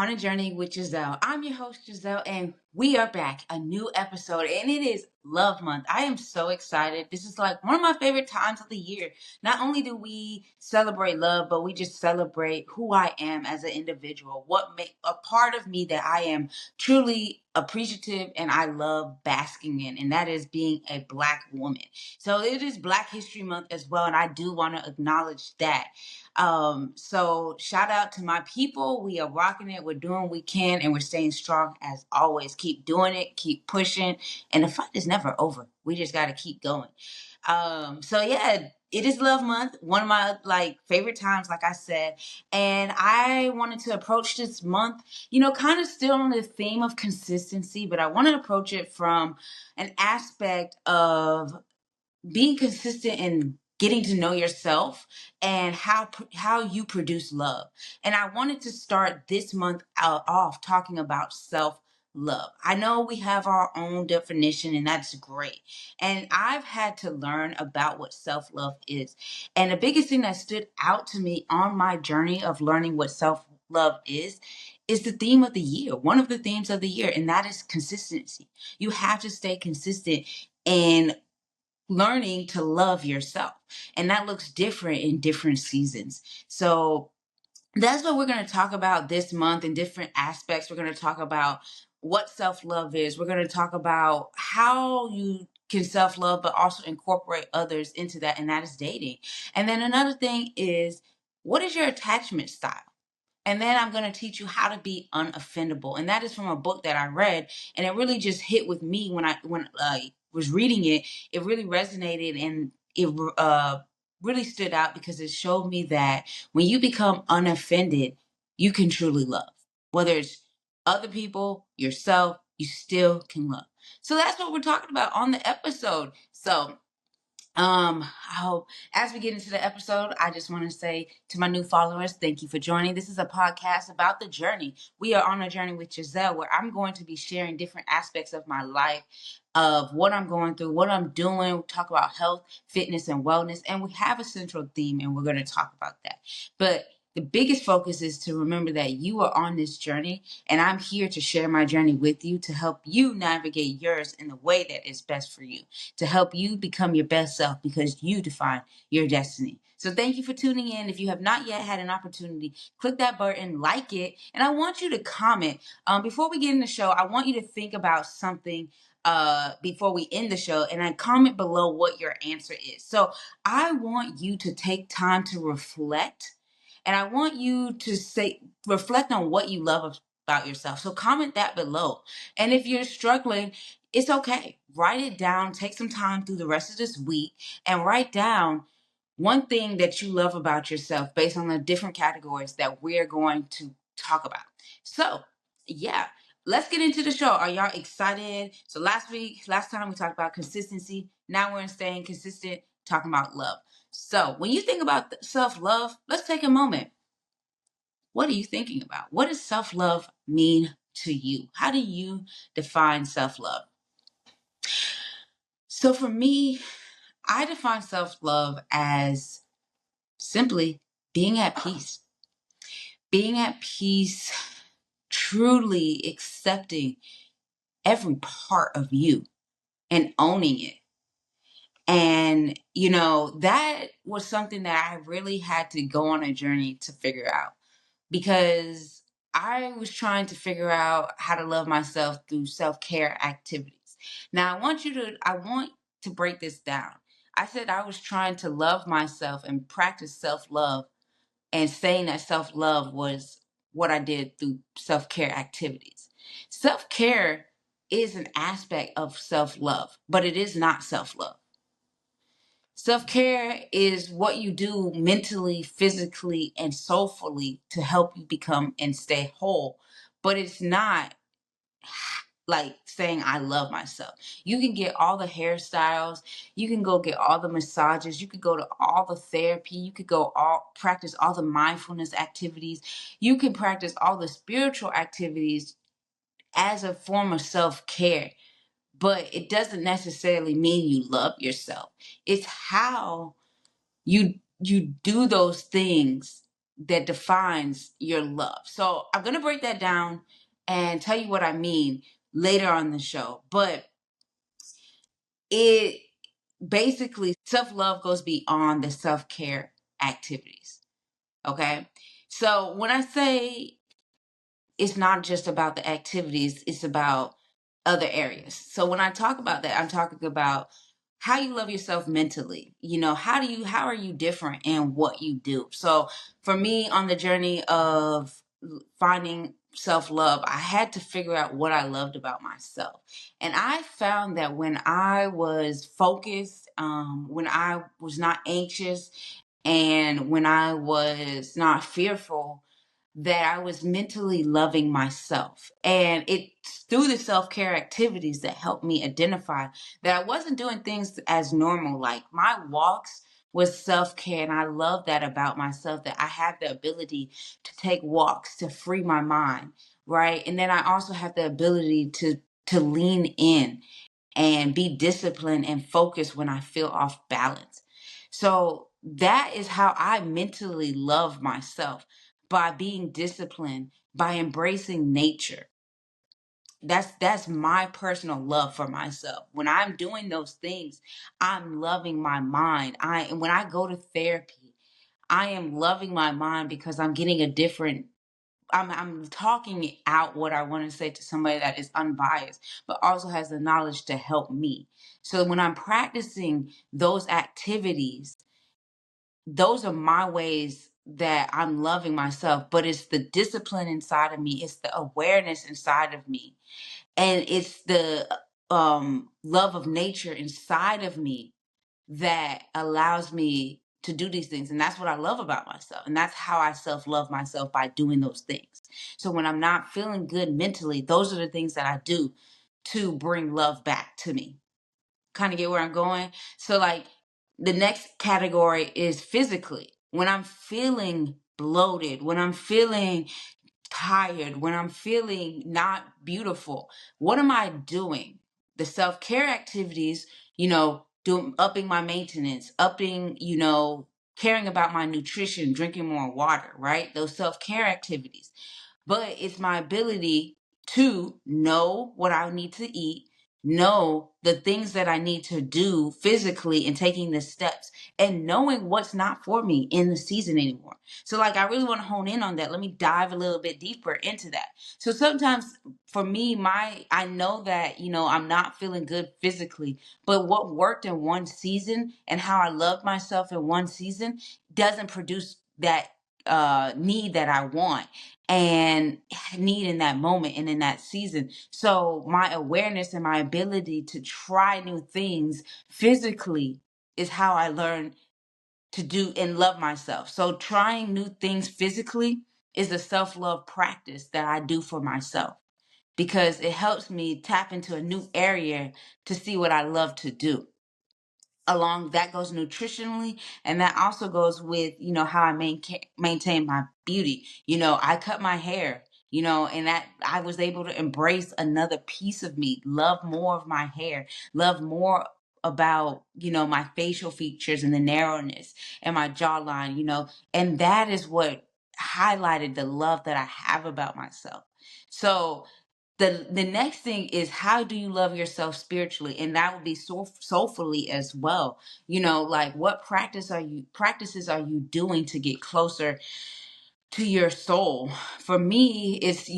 On a Journey with Giselle. I'm your host, Giselle, and we are back. A new episode, and it is Love Month. I am so excited. This is like one of my favorite times of the year. Not only do we celebrate love, but we just celebrate who I am as an individual. What make a part of me that I am truly appreciative and I love basking in, and that is being a Black woman. So it is Black History Month as well, and I do want to acknowledge that. So shout out to my people. We are rocking it. We're doing what we can and we're staying strong as always. Keep doing it, keep pushing. And the fight is never over. We just got to keep going. So yeah, it is Love Month. One of my favorite times, like I said, and I wanted to approach this month, kind of still on the theme of consistency, but I want to approach it from an aspect of being consistent in getting to know yourself and how you produce love. And I wanted to start this month off talking about self-love. I know we have our own definition and that's great. And I've had to learn about what self-love is. And the biggest thing that stood out to me on my journey of learning what self-love is the theme of the year, one of the themes of the year, and that is consistency. You have to stay consistent in learning to love yourself. And that looks different in different seasons. So that's what we're going to talk about this month in different aspects. We're going to talk about what self-love is. We're going to talk about how you can self-love, but also incorporate others into that, and that is dating. And then another thing is, what is your attachment style? And then I'm going to teach you how to be unoffendable. And that is from a book that I read. And it really just hit with me when I was reading it. It really resonated and it really stood out because it showed me that when you become unoffended, you can truly love. Whether it's other people, yourself, you still can love. So that's what we're talking about on the episode. So I hope as we get into the episode, I just want to say to my new followers, thank you for joining. This is a podcast about the journey. We are on a journey with Giselle, where I'm going to be sharing different aspects of my life, of what I'm going through, what I'm doing. We talk about health, fitness, and wellness, and we have a central theme, and we're going to talk about that. But the biggest focus is to remember that you are on this journey, and I'm here to share my journey with you to help you navigate yours in the way that is best for you, to help you become your best self because you define your destiny. So thank you for tuning in. If you have not yet had an opportunity, click that button, like it, and I want you to comment. Before we get in the show, I want you to think about something before we end the show, and then comment below what your answer is. So I want you to take time to reflect, and I want you to reflect on what you love about yourself. So comment that below. And if you're struggling, it's okay. Write it down. Take some time through the rest of this week and write down one thing that you love about yourself based on the different categories that we're going to talk about. So, yeah, let's get into the show. Are y'all excited? So last time we talked about consistency. Now we're in staying consistent, talking about love. So when you think about self-love, let's take a moment. What are you thinking about? What does self-love mean to you? How do you define self-love? So for me, I define self-love as simply being at peace. Being at peace, truly accepting every part of you and owning it. And, that was something that I really had to go on a journey to figure out, because I was trying to figure out how to love myself through self-care activities. Now, I want to break this down. I said I was trying to love myself and practice self-love, and saying that self-love was what I did through self-care activities. Self-care is an aspect of self-love, but it is not self-love. Self-care is what you do mentally, physically, and soulfully to help you become and stay whole. But it's not like saying I love myself. You can get all the hairstyles, you can go get all the massages, you could go to all the therapy, you could go practice all the mindfulness activities, you can practice all the spiritual activities as a form of self-care. But it doesn't necessarily mean you love yourself. It's how you do those things that defines your love. So I'm going to break that down and tell you what I mean later on the show. But it basically, self-love goes beyond the self-care activities. Okay. So when I say it's not just about the activities, it's about other areas. So when I talk about that, I'm talking about how you love yourself mentally. How are you different in what you do? So for me, on the journey of finding self-love, I had to figure out what I loved about myself. And I found that when I was focused, when I was not anxious, and when I was not fearful, that I was mentally loving myself. And it's through the self-care activities that helped me identify that I wasn't doing things as normal. Like my walks was self-care. And I love that about myself, that I have the ability to take walks to free my mind. Right. And then I also have the ability to lean in and be disciplined and focused when I feel off balance. So that is how I mentally love myself, by being disciplined, by embracing nature. That's my personal love for myself. When I'm doing those things, I'm loving my mind. When I go to therapy, I am loving my mind because I'm getting a different, I'm talking out what I want to say to somebody that is unbiased, but also has the knowledge to help me. So when I'm practicing those activities, those are my ways that I'm loving myself. But it's the discipline inside of me, it's the awareness inside of me, and it's the love of nature inside of me that allows me to do these things. And that's what I love about myself. And that's how I self-love myself, by doing those things. So when I'm not feeling good mentally, those are the things that I do to bring love back to me. Kind of get where I'm going? So like the next category is physically. When I'm feeling bloated, when I'm feeling tired, when I'm feeling not beautiful, what am I doing? The self-care activities, upping my maintenance, caring about my nutrition, drinking more water, right? Those self-care activities. But it's my ability to know what I need to eat, know the things that I need to do physically, and taking the steps, and knowing what's not for me in the season anymore. So like, I really want to hone in on that. Let me dive a little bit deeper into that. So sometimes for me, I know that, I'm not feeling good physically, but what worked in one season and how I loved myself in one season doesn't produce that need that I want and need in that moment and in that season. So my awareness and my ability to try new things physically is how I learn to do and love myself. So trying new things physically is a self-love practice that I do for myself, because it helps me tap into a new area to see what I love to do. Along that goes nutritionally, and that also goes with how I maintain my beauty. I cut my hair, and that I was able to embrace another piece of me, love more of my hair, love more about my facial features and the narrowness and my jawline, and that is what highlighted the love that I have about myself. So the next thing is, how do you love yourself spiritually? And that would be soulfully as well. Like, what practices are you doing to get closer to your soul? For me, it's,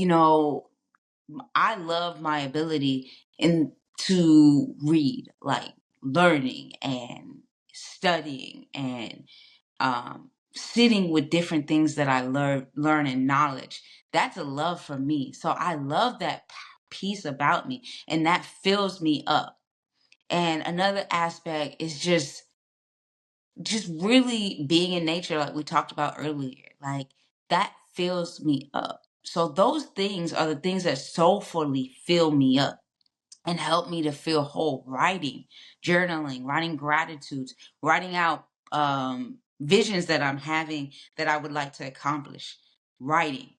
I love my ability in to read, like learning and studying and sitting with different things that I learn in knowledge. That's a love for me. So I love that piece about me, and that fills me up. And another aspect is just really being in nature, like we talked about earlier. Like, that fills me up. So those things are the things that soulfully fill me up and help me to feel whole. Writing, journaling, writing gratitudes, writing out visions that I'm having that I would like to accomplish. Writing.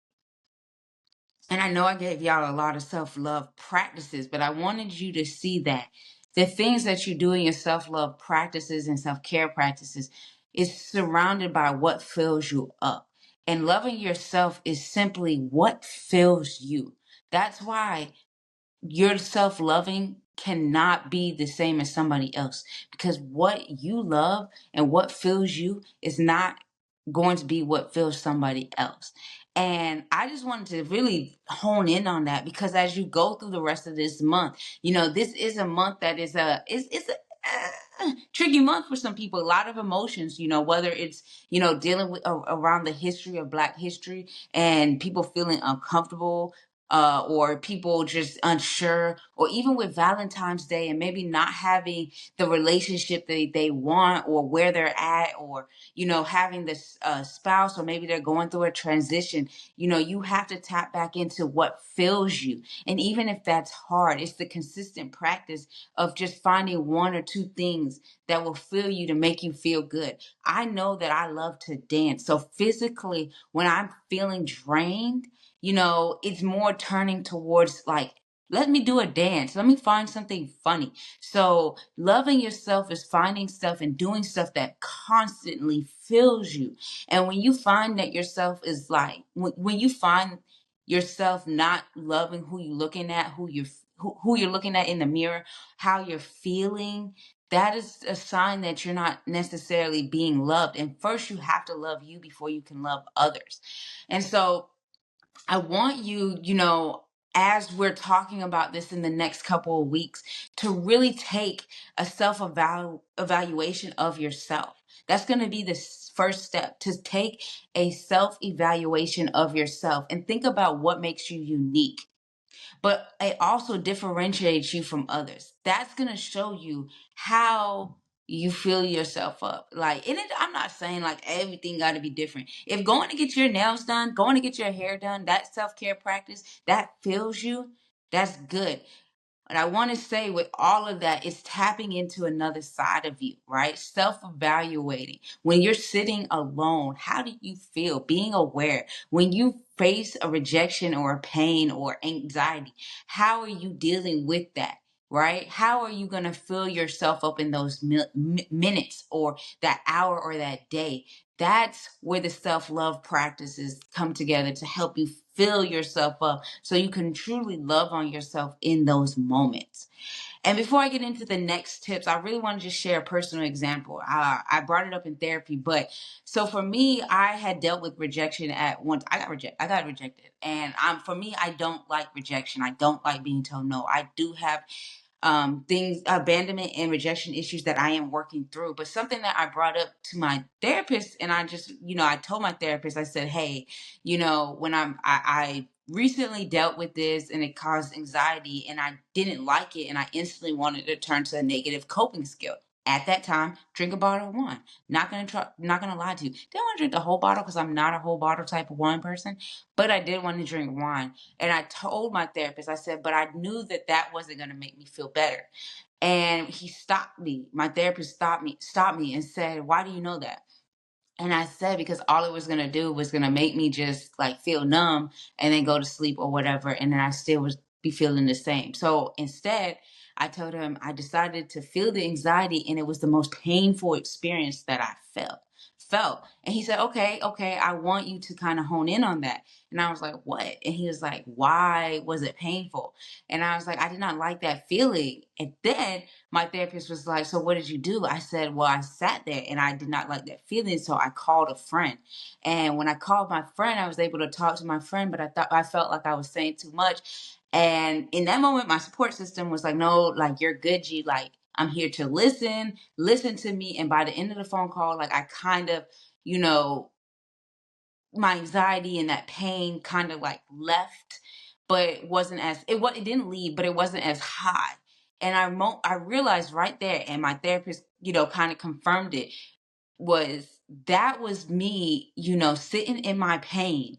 And I know I gave y'all a lot of self-love practices, but I wanted you to see that the things that you do in your self-love practices and self-care practices is surrounded by what fills you up. And loving yourself is simply what fills you. That's why your self-loving cannot be the same as somebody else, because what you love and what fills you is not going to be what fills somebody else. And I just wanted to really hone in on that, because as you go through the rest of this month, this is a month that is it's a tricky month for some people. A lot of emotions, whether it's dealing with around the history of Black history and people feeling uncomfortable, or people just unsure, or even with Valentine's Day and maybe not having the relationship they want, or where they're at, or having this spouse, or maybe they're going through a transition. You have to tap back into what fills you. And even if that's hard, it's the consistent practice of just finding one or two things that will fill you to make you feel good. I know that I love to dance. So physically, when I'm feeling drained, it's more turning towards like, let me do a dance. Let me find something funny. So loving yourself is finding stuff and doing stuff that constantly fills you. And when you find that yourself is like, when you find yourself not loving who you're looking at, who you're looking at in the mirror, how you're feeling, that is a sign that you're not necessarily being loved. And first, you have to love you before you can love others. And so I want you, as we're talking about this in the next couple of weeks, to really take a self evaluation of yourself. That's going to be the first step, to take a self evaluation of yourself and think about what makes you unique, but it also differentiates you from others. That's going to show you how you fill yourself up. I'm not saying like everything got to be different. If going to get your nails done, going to get your hair done, that self-care practice that fills you, that's good. But I want to say with all of that, it's tapping into another side of you, right? Self-evaluating. When you're sitting alone, how do you feel? Being aware. When you face a rejection or a pain or anxiety, how are you dealing with that? Right? How are you going to fill yourself up in those minutes, or that hour, or that day? That's where the self-love practices come together to help you fill yourself up so you can truly love on yourself in those moments. And before I get into the next tips, I really want to just share a personal example. I brought it up in therapy, but so for me, I had dealt with rejection at once. I got rejected, and for me, I don't like rejection. I don't like being told no. I do have things, abandonment and rejection issues that I am working through. But something that I brought up to my therapist, and I just, I told my therapist, I said, hey, when I recently dealt with this and it caused anxiety and I didn't like it, and I instantly wanted to turn to a negative coping skill. At that time, drink a bottle of wine. Not gonna lie to you. Didn't want to drink the whole bottle because I'm not a whole bottle type of wine person, but I did want to drink wine. And I told my therapist, I said, but I knew that wasn't going to make me feel better. And he stopped me. My therapist stopped me and said, why do you know that? And I said, because all it was going to do was going to make me just like feel numb and then go to sleep or whatever. And then I still was be feeling the same. So instead, I told him I decided to feel the anxiety, and it was the most painful experience that I felt. And he said, okay, I want you to kind of hone in on that. And I was like, what? And he was like, why was it painful? And I was like, I did not like that feeling. And then my therapist was like, so what did you do? I said, well, I sat there and I did not like that feeling. So I called a friend. And when I called my friend, I was able to talk to my friend, but I felt like I was saying too much. And in that moment, my support system was like, no, like, you're good, G. Like, I'm here to listen to me. And by the end of the phone call, like, I kind of, my anxiety and that pain kind of like left, but it didn't leave, but it wasn't as high. And I realized right there, and my therapist, kind of confirmed it, that was me, sitting in my pain,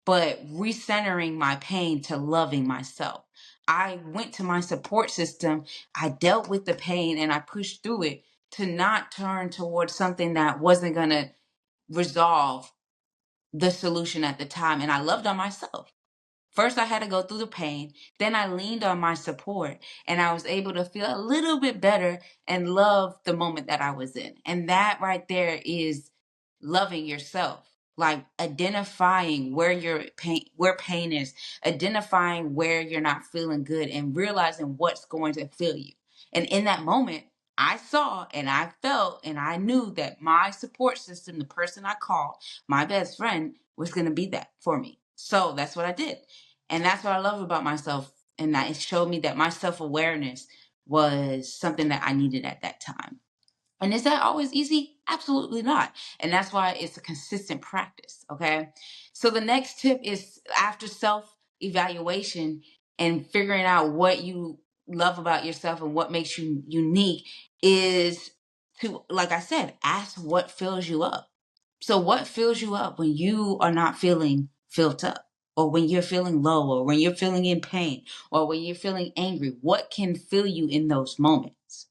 but recentering my pain to loving myself. I went to my support system. I dealt with the pain and I pushed through it to not turn towards something that wasn't going to resolve the solution at the time. And I loved on myself. First, I had to go through the pain. Then I leaned on my support, and I was able to feel a little bit better and love the moment that I was in. And that right there is loving yourself. like identifying where pain is, identifying where you're not feeling good, and realizing what's going to fill you. And in that moment, I saw and I felt and I knew that my support system, the person I called, my best friend, was going to be that for me. So that's what I did. And that's what I love about myself. And that it showed me that my self-awareness was something that I needed at that time. And is that always easy? Absolutely not. And that's why it's a consistent practice. Okay. So the next tip is, after self evaluation and figuring out what you love about yourself and what makes you unique, is to, like I said, ask what fills you up. So what fills you up when you are not feeling filled up? Or when you're feeling low, or when you're feeling in pain, or when you're feeling angry? What can fill you in those moments?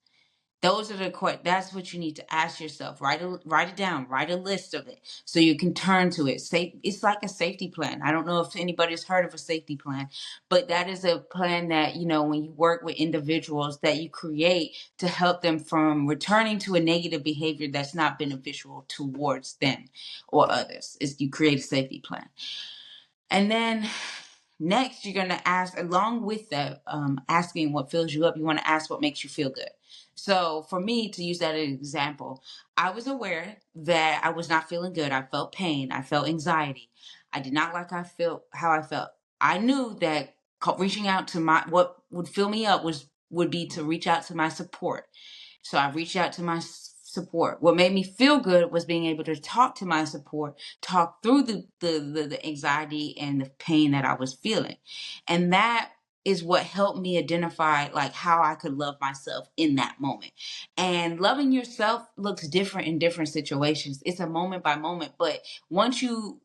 Those are that's what you need to ask yourself. Write it down. Write a list of it so you can turn to it. It's like a safety plan. I don't know if anybody's heard of a safety plan, but that is a plan that, when you work with individuals, that you create to help them from returning to a negative behavior that's not beneficial towards them or others. Is you create a safety plan. And then next, you're going to ask, along with that, asking what fills you up, you want to ask what makes you feel good. So for me, to use that as an example, I was aware that I was not feeling good. I felt pain. I felt anxiety. I did not like how I felt. I knew that reaching out to what would fill me up would be to reach out to my support. So I reached out to my support. What made me feel good was being able to talk to my support, talk through the anxiety and the pain that I was feeling. And that is what helped me identify like how I could love myself in that moment. And loving yourself looks different in different situations. It's a moment by moment, but once you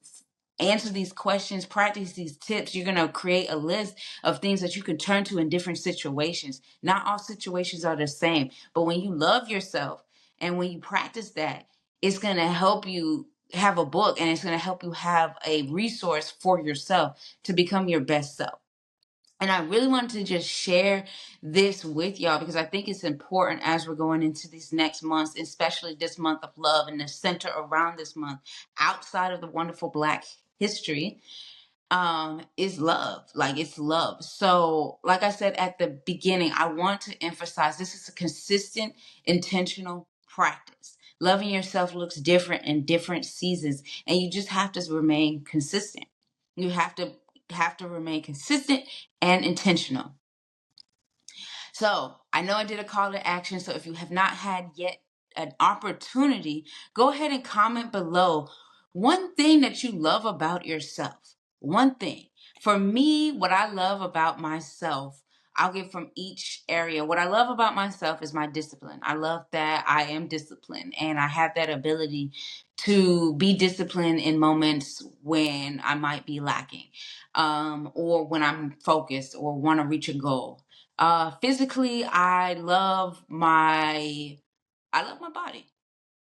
answer these questions, practice these tips, you're going to create a list of things that you can turn to in different situations. Not all situations are the same, but when you love yourself and when you practice that, it's going to help you have a book, and it's going to help you have a resource for yourself to become your best self. And I really wanted to just share this with y'all because I think it's important as we're going into these next months, especially this month of love and the center around this month, outside of the wonderful Black history, is love. Like, it's love. So like I said at the beginning, I want to emphasize this is a consistent, intentional practice. Loving yourself looks different in different seasons, and you just have to remain consistent. You have to remain consistent and intentional. So I know I did a call to action. So if you have not had yet an opportunity, go ahead and comment below one thing that you love about yourself. One thing. For me, what I love about myself, I'll get from each area. What I love about myself is my discipline. I love that I am disciplined and I have that ability to be disciplined in moments when I might be lacking, or when I'm focused or want to reach a goal. Physically, I love my body.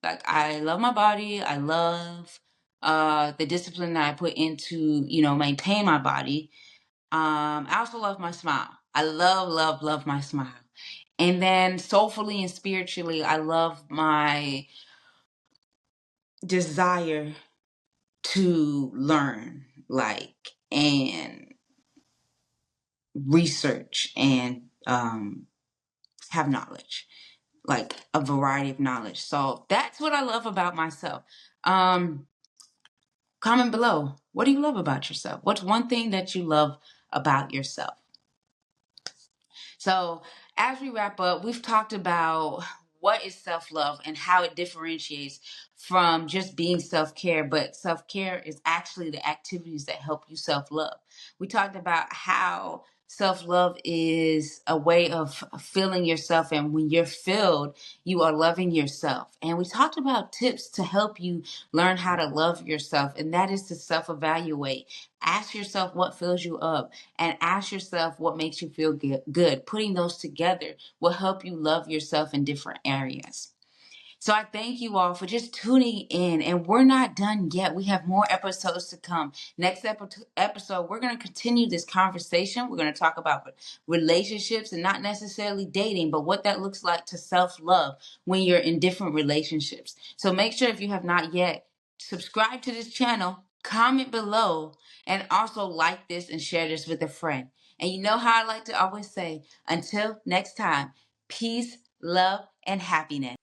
Like, I love my body. I love the discipline that I put into, maintain my body. I also love my smile. I love, love, love my smile. And then soulfully and spiritually, I love my desire to learn, like, and research and have knowledge, like a variety of knowledge. So that's what I love about myself. Comment below. What do you love about yourself? What's one thing that you love about yourself? So as we wrap up, we've talked about what is self-love and how it differentiates from just being self-care, but self-care is actually the activities that help you self-love. We talked about how self-love is a way of feeling yourself, and when you're filled, you are loving yourself. And we talked about tips to help you learn how to love yourself, and that is to self-evaluate. Ask yourself what fills you up, and ask yourself what makes you feel good. Putting those together will help you love yourself in different areas. So I thank you all for just tuning in, and we're not done yet. We have more episodes to come. Next episode, we're going to continue this conversation. We're going to talk about relationships, and not necessarily dating, but what that looks like to self-love when you're in different relationships. So make sure, if you have not yet subscribe to this channel, comment below, and also like this and share this with a friend. And you know how I like to always say, until next time, peace, love, and happiness.